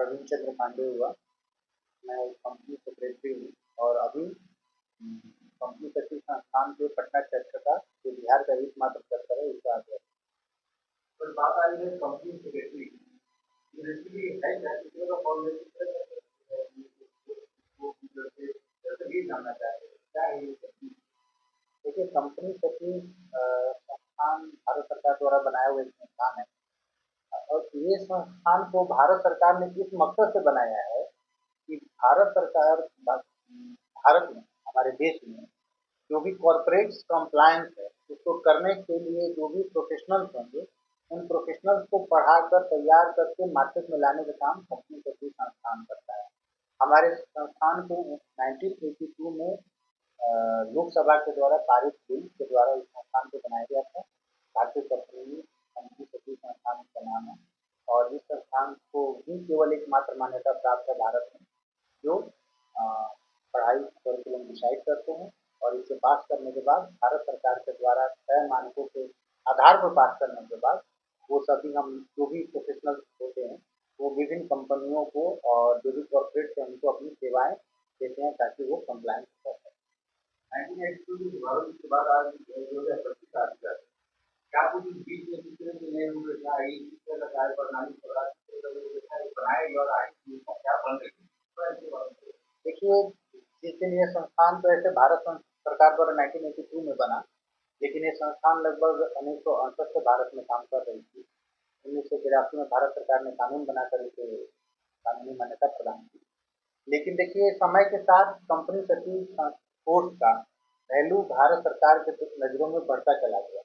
प्रवीण चंद्र पांडे हुआ। मैं company secretary हूँ और अभी कंपनी सचिव संस्थान के पटना चैप्टर का जो बिहार का एकमात्र चैप्टर है उसका अध्यक्ष। तो बात आ रही है कंपनी सेक्रेटरी की है क्या किसी का फॉर्मेलिटी ये जानना चाहते हैं क्या है ये देखिए, कंपनी सचिव संस्थान भारत सरकार द्वारा बनाया हुआ एक संस्थान है और ये संस्थान को भारत सरकार ने इस मकसद से बनाया है कि भारत सरकार भारत में हमारे देश में जो भी कॉरपोरेट कंप्लायंस है उसको करने के लिए जो भी प्रोफेशनल्स होंगे उन प्रोफेशनल्स को पढ़ाकर तैयार करके मार्केट में लाने का काम कंपनी सचिव संस्थान करता है। हमारे संस्थान को 1982 में लोकसभा के द्वारा पारित बिल के द्वारा इस संस्थान को बनाया गया था। भारतीय कंपनी सचिव संस्थान का नाम है और इस संस्थान को ही केवल एकमात्र मान्यता प्राप्त है भारत में जो पढ़ाई करिकुलम डिसाइड करते हैं और इसे पास करने के बाद भारत सरकार के द्वारा तय मानकों के आधार पर पास करने के बाद वो सभी हम जो भी प्रोफेशनल होते हैं वो विभिन्न कंपनियों को और जो भी कॉर्पोरेट है उनको अपनी सेवाएं देते हैं ताकि वो कंप्लायंस कर सकें। 1982 की शुरुआत के बाद आज 2025 आ चुका है। क्या कुछ बीच में किसी तरह की नई रूपरेखा आई, किस तरह का कार्य प्रणाली बनाई और आई क्या बन रही है? देखिए, जिस दिन ये संस्थान तो ऐसे भारत सरकार द्वारा 1982 में बना, लेकिन ये संस्थान लगभग 1968 से भारत में काम कर रही थी। 1983 में भारत सरकार ने कानून बनाकर इसे कानूनी मान्यता प्रदान की। लेकिन देखिए, समय के साथ कंपनी सचिव कोर्स का वैल्यू भारत सरकार के नज़रों में बढ़ता चला गया।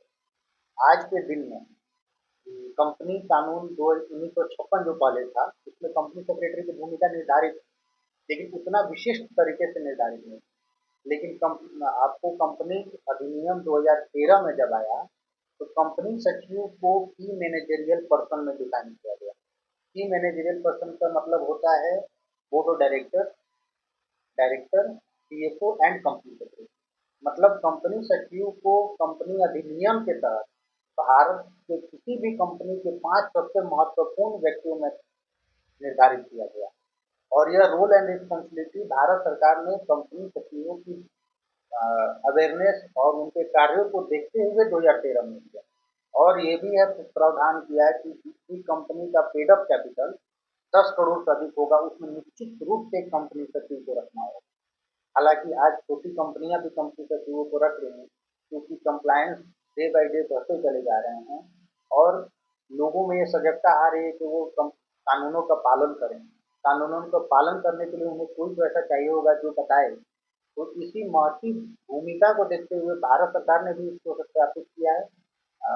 आज के दिन में कंपनी कानून 1956 जो पहले था उसमें कंपनी सेक्रेटरी की भूमिका निर्धारित, लेकिन उतना विशिष्ट तरीके से निर्धारित नहीं। लेकिन आपको कंपनी अधिनियम 2013 में जब आया तो कंपनी सचिव को की मैनेजरियल पर्सन में डिफाइन किया गया। की मैनेजरियल पर्सन का मतलब होता है board of director, director, CFO and company secretary. मतलब कंपनी सचिव को कंपनी अधिनियम के तहत भारत के किसी भी कंपनी के 5 सबसे महत्वपूर्ण व्यक्तियों में निर्धारित किया गया और यह रोल एंड रिस्पॉन्सिबिलिटी भारत सरकार ने कंपनी सचिवों की अवेयरनेस और उनके कार्यों को देखते हुए 2013 में किया और ये भी है प्रावधान किया है कि किसी कंपनी का पेड अप कैपिटल 10 करोड़ से अधिक होगा उसमें निश्चित रूप से कंपनी सचिव को रखना होगा। हालांकि आज छोटी कंपनियां भी कंपनी सचिवों को रख रही हैं क्योंकि कंप्लायंस डे बाई डे बढ़ते चले जा रहे हैं और लोगों में ये सजगता आ रही है कि वो कानूनों का पालन करें। कानूनों का पालन करने के लिए उन्हें कोई तो ऐसा चाहिए होगा जो बताए। तो इसी महती भूमिका को देखते हुए भारत सरकार ने भी इसको सत्यापित किया है।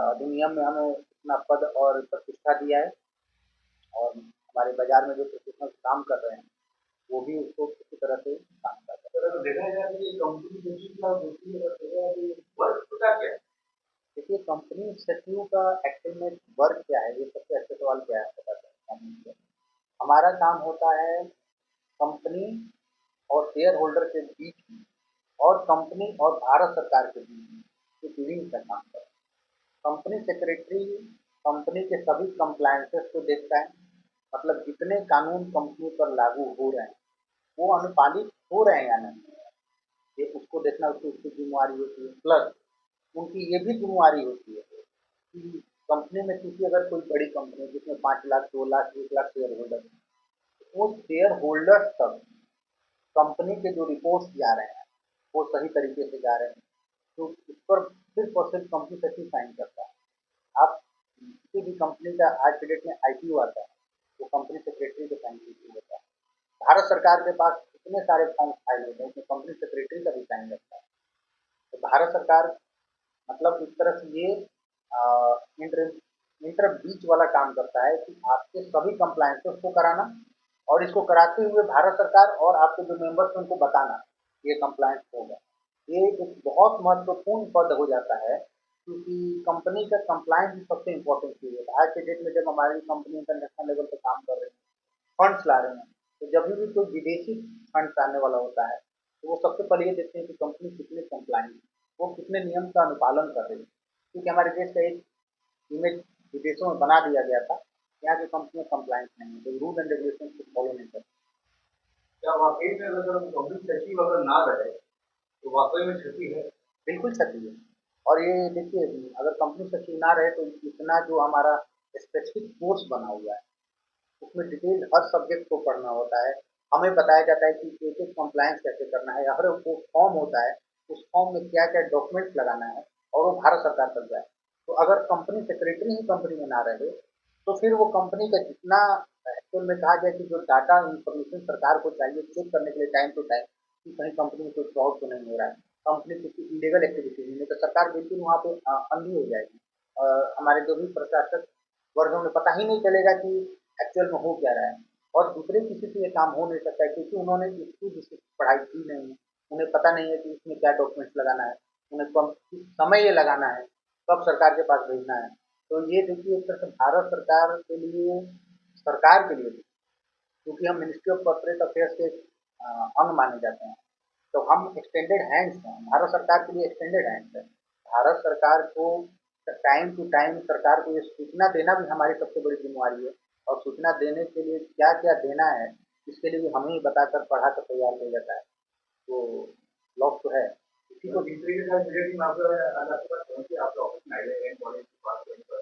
अधिनियम में हमें इतना पद और प्रतिष्ठा दिया है और हमारे बाजार में जो प्रोफेशनल काम कर रहे हैं वो भी उसको किसी तरह से काम कर रहे हैं। अगर देखा जाए कि कंपनी सचिव का दूसरी वर्क होता क्या है? देखिए, कंपनी सचिव का एक्चुअल में वर्क क्या है, ये सबसे अच्छा सवाल क्या है बताते हैं। हमारा काम होता है कंपनी और शेयर होल्डर के बीच में और कंपनी और भारत सरकार के बीच में ये डीलिंग का काम करता है। कंपनी सेक्रेटरी कंपनी के सभी कंप्लायंसेस को देखता है, मतलब जितने कानून कंपनी पर लागू हो रहे हैं वो अनुपालित हो रहे हैं या नहीं, ये उसको देखना उसकी जिम्मेवारी होती है। प्लस उनकी ये भी जिम्मेवारी होती है कि कंपनी में किसी अगर कोई बड़ी कंपनी जिसमें 5 लाख 2 लाख 1 लाख शेयर होल्डर है वो शेयर होल्डर्स तक कंपनी के जो रिपोर्ट्स जा रहे हैं वो सही तरीके से जा रहे हैं तो उस पर सिर्फ और सिर्फ कंपनी सचिव साइन करता है। आप किसी भी कंपनी का आज के डेट में आईपीओ आता है वो कंपनी सेक्रेटरी के साइन की होता है। भारत सरकार के पास इतने सारे फॉर्म फाइल होते हैं उसमें कंपनी सेक्रेटरी का भी साइन लगता है। तो भारत सरकार मतलब एक तरह से ये इंटर इंटर बीच वाला काम करता है कि आपके सभी कंप्लायंसेस को कराना और इसको कराते हुए भारत सरकार और आपके जो मेंबर्स हैं उनको बताना ये कंप्लायंस होगा। ये एक बहुत महत्वपूर्ण पद हो जाता है क्योंकि कंपनी का कंप्लायंस सबसे इम्पोर्टेंट चीज़ है। आज के डेट में जब हमारी कंपनी इंटरनेशनल लेवल पर काम कर रही है, फंड्स ला रहे हैं, तो जब भी कोई विदेशी फंड्स आने वाला होता है तो वो सबसे पहले ये देखते हैं कि कंपनी कितने कंप्लायंट, वो कितने नियम का अनुपालन कर रही है। क्योंकि हमारे देश का एक इमेज विदेशों में बना दिया गया था यहाँ की कंपनियां कंप्लायंस नहीं है, तो रूल एंड रेगुलेशन को फॉलो नहीं करती। क्या वाकई में अगर कंपनी सचिव अगर ना रहे तो वाकई में क्षति है? बिल्कुल सही है। और ये देखिए, अगर कंपनी सचिव ना रहे तो इतना जो हमारा स्पेसिफिक कोर्स बना हुआ है, उसमें डिटेल हर सब्जेक्ट को पढ़ना होता है। हमें बताया जाता है कि एक-एक कंप्लायंस कैसे करना है, हर वो फॉर्म होता है, उस फॉर्म में क्या-क्या डॉक्यूमेंट्स लगाना है और वो भारत सरकार तक जाए। तो अगर कंपनी सेक्रेटरी ही कंपनी में ना रहे, तो फिर वो कंपनी का जितना एक्चुअल में कहा जाए कि जो डाटा इन्फॉर्मेशन सरकार को चाहिए चेक करने के लिए टाइम टू टाइम कि कहीं कंपनी में कोई फ्रॉड तो नहीं हो रहा है, कंपनी किसी इलीगल एक्टिविटी में, नहीं तो सरकार बिल्कुल वहाँ पे अंधी हो जाएगी। हमारे जो भी प्रशासक वर्ग हैं उन्हें पता ही नहीं चलेगा कि एक्चुअल में हो क्या रहा है। और दूसरे किसी से ये काम हो नहीं सकता है क्योंकि उन्होंने इसकी विशेष पढ़ाई की नहीं है, उन्हें पता नहीं है कि इसमें क्या डॉक्यूमेंट्स लगाना है, उन्हें कब किस समय ये लगाना है, कब सरकार के पास भेजना है। तो ये देखिए एक तरह से भारत सरकार के लिए, सरकार के लिए भी, क्योंकि हम मिनिस्ट्री ऑफ कॉर्पोरेट अफेयर्स के अंग माने जाते हैं, तो हम एक्सटेंडेड हैंड्स हैं, भारत सरकार के लिए एक्सटेंडेड हैंड्स है। भारत सरकार को टाइम टू टाइम सरकार को ये सूचना देना भी हमारी सबसे बड़ी जिम्मेवारी है, और सूचना देने के लिए क्या क्या देना है इसके लिए भी हमें ही बताकर पढ़ा कर तैयार किया जाता है। तो लॉक तो है इसी तो को। तीसरे के साथ मीडिया टीम आपका आज आपके पास पहुंची, आपके ऑफिस में आए हैं कॉलेज की बात करें पर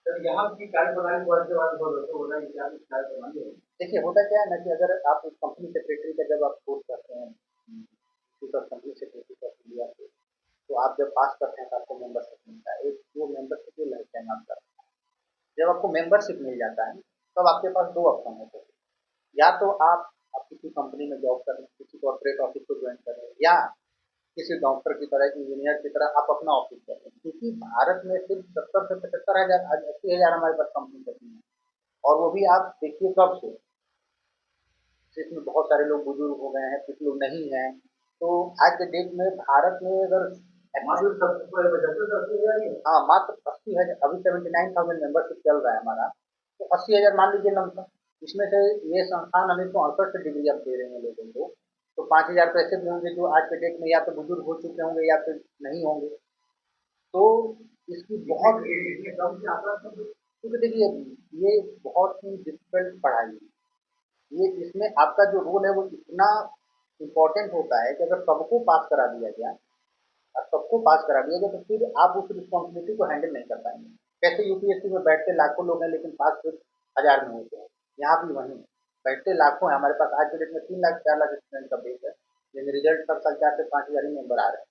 सर यहाँ की कार्यप्रणाली को आज के बाद बहुत दोस्तों होना है, क्या कुछ कार्यप्रणाली है? देखिए होता क्या है ना कि अगर आप एक कंपनी सेक्रेटरी का जब आप कोर्स करते हैं, कंपनी सेक्रेटरी का इंडिया से, तो आप जब पास करते हैं तो आपको मेंबरशिप मिलता है, एक वो मेंबरशिप ये लाइफ टाइम आपका। जब आपको मेंबरशिप मिल जाता है तब आपके पास दो ऑप्शन होते हैं, या तो आप किसी कंपनी में जॉब कर रहे हैं, किसी कॉर्पोरेट ऑफिस को ज्वाइन कर रहे हैं, या किसी डॉक्टर की तरह, इंजीनियर की तरह आप अपना ऑफिस कर रहे हैं, क्योंकि भारत में सिर्फ 70 से 75 हजार, 80 हजार हमारे पास कंपनी करती है। और वो भी आप देखिए कब से, जिसमें बहुत सारे लोग बुजुर्ग हो गए हैं, कुछ लोग नहीं हैं। तो आज के डेट में भारत में अगर मात्र सबसे पहले 75 से 80 हजार ही है। हाँ, मात्र 80 हजार, अभी 79,000 मेंबरशिप चल रहा है हमारा, तो 80 हजार मान लीजिए लमसम। इसमें से ये संस्थान 1968 से डिग्री अब दे रहे हैं लोगों को, तो 5 हजार तो ऐसे भी होंगे जो आज के डेट में या तो बुजुर्ग हो चुके होंगे या फिर नहीं होंगे। तो इसकी बहुत, इतने कम से आंकड़ा सब क्योंकि देखिए ये बहुत ही डिफिकल्ट पढ़ाई है, ये इसमें आपका जो रोल है वो इतना इम्पोर्टेंट होता है कि अगर सबको पास करा दिया गया, और सबको पास करा दिया गया, तो फिर आप उस रिस्पॉन्सिबिलिटी को हैंडल नहीं कर पाएंगे। कैसे यूपीएससी में बैठते लाखों लोग हैं लेकिन पास सिर्फ 1000 में होते हैं, यहाँ भी वहीं बैठते लाखों हैं, हमारे पास आज के डेट में 3 लाख 4 लाख स्टूडेंट का बेस है, लेकिन रिजल्ट हर साल 4 से 5 हजार ही नंबर आ रहे हैं।